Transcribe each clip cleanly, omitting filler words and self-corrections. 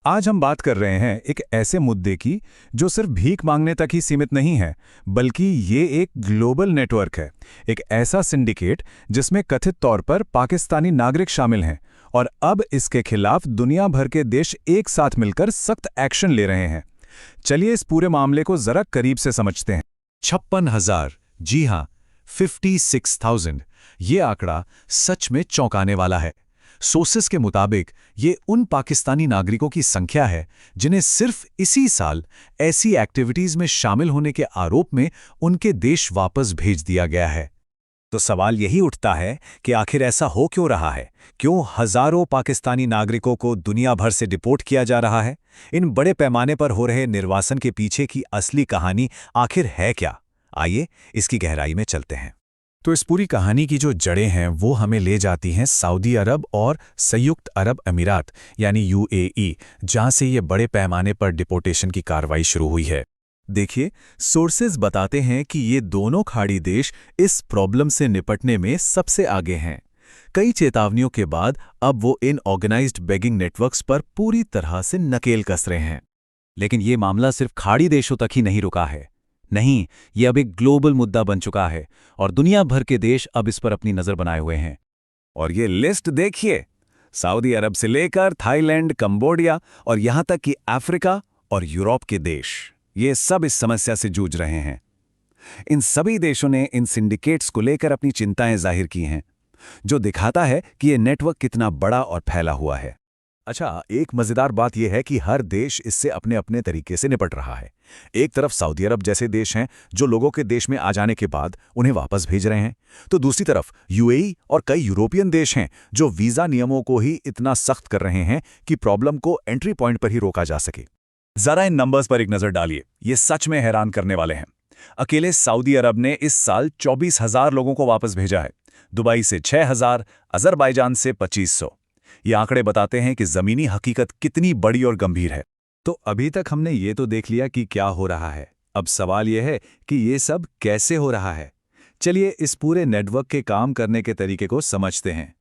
आज हम बात कर रहे हैं एक ऐसे मुद्दे की जो सिर्फ भीख मांगने तक ही सीमित नहीं है, बल्कि ये एक ग्लोबल नेटवर्क है। एक ऐसा सिंडिकेट जिसमें कथित तौर पर पाकिस्तानी नागरिक शामिल हैं और अब इसके खिलाफ दुनिया भर के देश एक साथ मिलकर सख्त एक्शन ले रहे हैं। चलिए इस पूरे मामले को जरा करीब से समझते हैं। 56,000, जी हां, 56,000। ये आंकड़ा सच में चौंकाने वाला है। सोर्सेस के मुताबिक ये उन पाकिस्तानी नागरिकों की संख्या है जिन्हें सिर्फ इसी साल ऐसी एक्टिविटीज में शामिल होने के आरोप में उनके देश वापस भेज दिया गया है। तो सवाल यही उठता है कि आखिर ऐसा हो क्यों रहा है? क्यों हजारों पाकिस्तानी नागरिकों को दुनिया भर से डिपोर्ट किया जा रहा है? इन बड़े पैमाने पर हो रहे निर्वासन के पीछे की असली कहानी आखिर है क्या? आइए इसकी गहराई में चलते हैं। तो इस पूरी कहानी की जो जड़ें हैं वो हमें ले जाती हैं सऊदी अरब और संयुक्त अरब अमीरात यानी यूएई, जहां से ये बड़े पैमाने पर डिपोर्टेशन की कार्रवाई शुरू हुई है। देखिए, सोर्सेज बताते हैं कि ये दोनों खाड़ी देश इस प्रॉब्लम से निपटने में सबसे आगे हैं। कई चेतावनियों के बाद अब वो इन ऑर्गेनाइज्ड बेगिंग नेटवर्क्स पर पूरी तरह से नकेल कस रहे हैं। लेकिन ये मामला सिर्फ खाड़ी देशों तक ही नहीं रुका है। नहीं, ये अब एक ग्लोबल मुद्दा बन चुका है और दुनिया भर के देश अब इस पर अपनी नजर बनाए हुए हैं। और ये लिस्ट देखिए, सऊदी अरब से लेकर थाईलैंड, कंबोडिया और यहां तक कि अफ्रीका और यूरोप के देश, ये सब इस समस्या से जूझ रहे हैं। इन सभी देशों ने इन सिंडिकेट्स को लेकर अपनी चिंताएं जाहिर की हैं, जो दिखाता है कि ये नेटवर्क कितना बड़ा और फैला हुआ है। अच्छा, एक मजेदार बात यह है कि हर देश इससे अपने अपने तरीके से निपट रहा है। एक तरफ सऊदी अरब जैसे देश हैं जो लोगों के देश में आ जाने के बाद उन्हें वापस भेज रहे हैं, तो दूसरी तरफ यूएई और कई यूरोपियन देश हैं जो वीजा नियमों को ही इतना सख्त कर रहे हैं कि प्रॉब्लम को एंट्री पॉइंट पर ही रोका जा सके। जरा इन नंबर्स पर एक नजर डालिए, ये सच में हैरान करने वाले हैं। अकेले सऊदी अरब ने इस साल 24,000 लोगों को वापस भेजा है, दुबई से 6,000, अजरबैजान से 2,500। ये आंकड़े बताते हैं कि जमीनी हकीकत कितनी बड़ी और गंभीर है। तो अभी तक हमने ये तो देख लिया कि क्या हो रहा है। अब सवाल यह है कि ये सब कैसे हो रहा है। चलिए इस पूरे नेटवर्क के काम करने के तरीके को समझते हैं।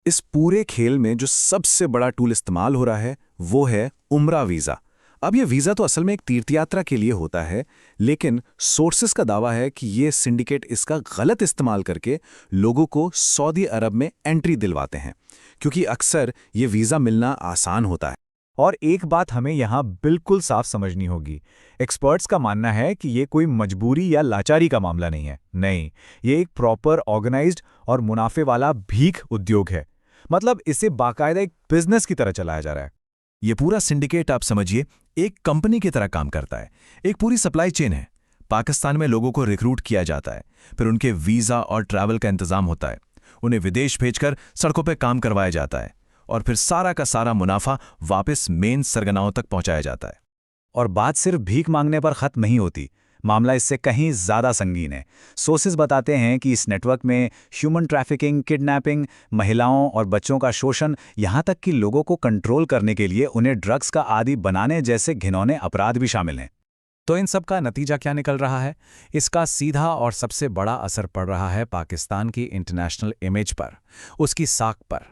इस पूरे खेल में जो सबसे बड़ा टूल इस्तेमाल हो रहा है वो है उम्रा वीज़ा। अब ये वीज़ा तो असल में एक तीर्थयात्रा के लिए होता है, लेकिन सोर्सेस का दावा है कि ये सिंडिकेट इसका गलत इस्तेमाल करके लोगों को सऊदी अरब में एंट्री दिलवाते हैं, क्योंकि अक्सर ये वीज़ा मिलना आसान होता है। और एक बात हमें यहाँ बिल्कुल साफ समझनी होगी। एक्सपर्ट्स का मानना है कि ये कोई मजबूरी या लाचारी का मामला नहीं है। नहीं, ये एक प्रॉपर ऑर्गेनाइज्ड और मुनाफे वाला भीख उद्योग है। मतलब इसे बाकायदा एक बिजनेस की तरह चलाया जा रहा है। ये पूरा सिंडिकेट आप समझिए एक कंपनी की तरह काम करता है। एक पूरी सप्लाई चेन है। पाकिस्तान में लोगों को रिक्रूट किया जाता है, फिर उनके वीज़ा और ट्रैवल का इंतजाम होता है, उन्हें विदेश भेजकर सड़कों पर काम करवाया जाता है और फिर सारा का सारा मुनाफा वापस मेन सरगनाओं तक पहुंचाया जाता है। और बात सिर्फ भीख मांगने पर खत्म नहीं होती, मामला इससे कहीं ज़्यादा संगीन है। सोर्सेज बताते हैं कि इस नेटवर्क में ह्यूमन ट्रैफिकिंग, किडनैपिंग, महिलाओं और बच्चों का शोषण, यहाँ तक कि लोगों को कंट्रोल करने के लिए उन्हें ड्रग्स का आदी बनाने जैसे घिनौने अपराध भी शामिल हैं। तो इन सब का नतीजा क्या निकल रहा है? इसका सीधा और सबसे बड़ा असर पड़ रहा है पाकिस्तान की इंटरनेशनल इमेज पर, उसकी साख पर।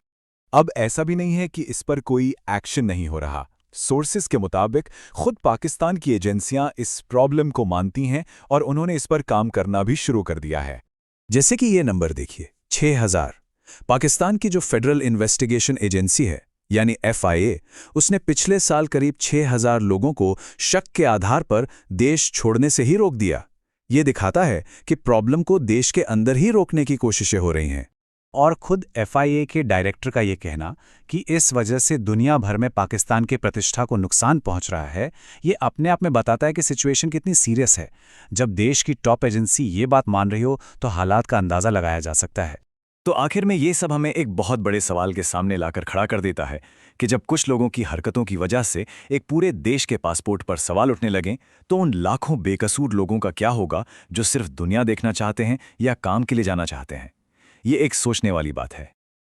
अब ऐसा भी नहीं है कि इस पर कोई एक्शन नहीं हो रहा। सोर्सेस के मुताबिक खुद पाकिस्तान की एजेंसियां इस प्रॉब्लम को मानती हैं और उन्होंने इस पर काम करना भी शुरू कर दिया है। जैसे कि ये नंबर देखिए, 6,000। पाकिस्तान की जो फेडरल इन्वेस्टिगेशन एजेंसी है यानी एफआईए, उसने पिछले साल करीब 6,000 लोगों को शक के आधार पर देश छोड़ने से ही रोक दिया। ये दिखाता है कि प्रॉब्लम को देश के अंदर ही रोकने की कोशिशें हो रही हैं। और खुद एफआईए के डायरेक्टर का ये कहना कि इस वजह से दुनिया भर में पाकिस्तान के प्रतिष्ठा को नुकसान पहुंच रहा है, ये अपने आप में बताता है कि सिचुएशन कितनी सीरियस है। जब देश की टॉप एजेंसी ये बात मान रही हो तो हालात का अंदाज़ा लगाया जा सकता है। तो आखिर में ये सब हमें एक बहुत बड़े सवाल के सामने लाकर खड़ा कर देता है कि जब कुछ लोगों की हरकतों की वजह से एक पूरे देश के पासपोर्ट पर सवाल उठने लगें, तो उन लाखों बेकसूर लोगों का क्या होगा जो सिर्फ दुनिया देखना चाहते हैं या काम के लिए जाना चाहते हैं। ये एक सोचने वाली बात है।